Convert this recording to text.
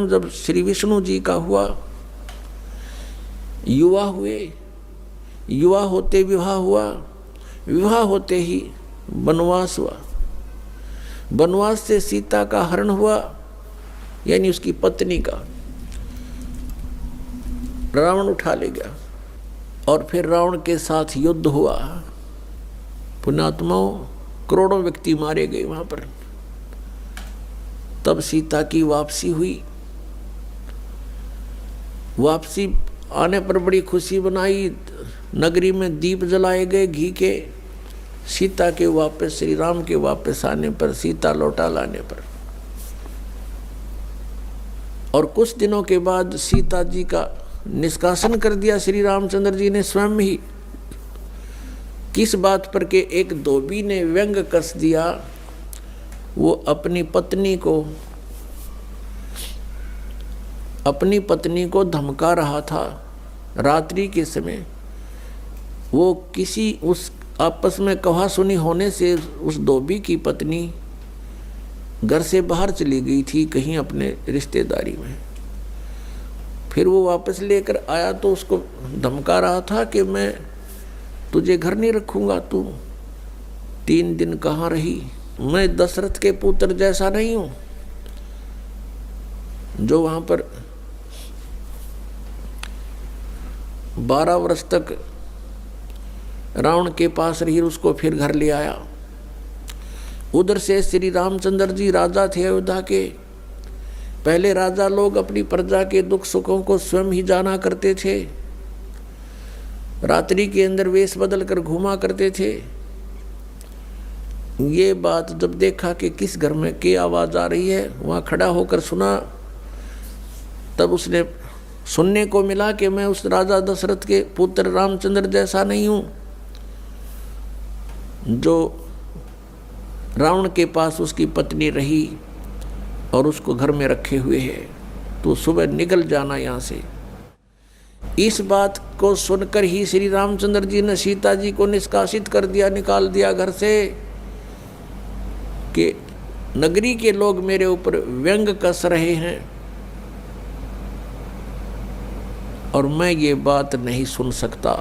जब श्री विष्णु जी का हुआ, युवा हुए, युवा होते विवाह हुआ, विवाह होते ही वनवास हुआ, वनवास से सीता का हरण हुआ, यानी उसकी पत्नी का रावण उठा ले गया। और फिर रावण के साथ युद्ध हुआ, पुण्यात्माओं करोड़ों व्यक्ति मारे गए वहां पर। तब सीता की वापसी हुई। वापसी आने पर बड़ी खुशी बनाई, नगरी में दीप जलाए गए घी के। सीता के वापस, श्री राम के वापस आने पर, सीता लौटा लाने पर, और कुछ दिनों के बाद सीता जी का निष्कासन कर दिया श्री रामचंद्र जी ने स्वयं ही। किस बात पर के एक धोबी ने व्यंग कस दिया, वो अपनी पत्नी को धमका रहा था रात्रि के समय। वो किसी उस आपस में कहा सुनी होने से उस धोबी की पत्नी घर से बाहर चली गई थी कहीं अपने रिश्तेदारी में। फिर वो वापस लेकर आया तो उसको धमका रहा था कि मैं तुझे घर नहीं रखूंगा, तू 3 दिन कहाँ रही, मैं दशरथ के पुत्र जैसा नहीं हूं जो वहां पर 12 वर्ष तक रावण के पास रही, उसको फिर घर ले आया। उधर से श्री रामचंद्र जी राजा थे अयोध्या के। पहले राजा लोग अपनी प्रजा के दुख सुखों को स्वयं ही जाना करते थे, रात्रि के अंदर वेश बदल कर घूमा करते थे। ये बात जब देखा कि किस घर में की आवाज आ रही है, वहां खड़ा होकर सुना, तब उसने सुनने को मिला कि मैं उस राजा दशरथ के पुत्र रामचंद्र जैसा नहीं हूं जो रावण के पास उसकी पत्नी रही और उसको घर में रखे हुए है, तो सुबह निकल जाना यहाँ से। इस बात को सुनकर ही श्री रामचंद्र जी ने सीता जी को निष्कासित कर दिया, निकाल दिया घर से, कि नगरी के लोग मेरे ऊपर व्यंग कस रहे हैं और मैं ये बात नहीं सुन सकता।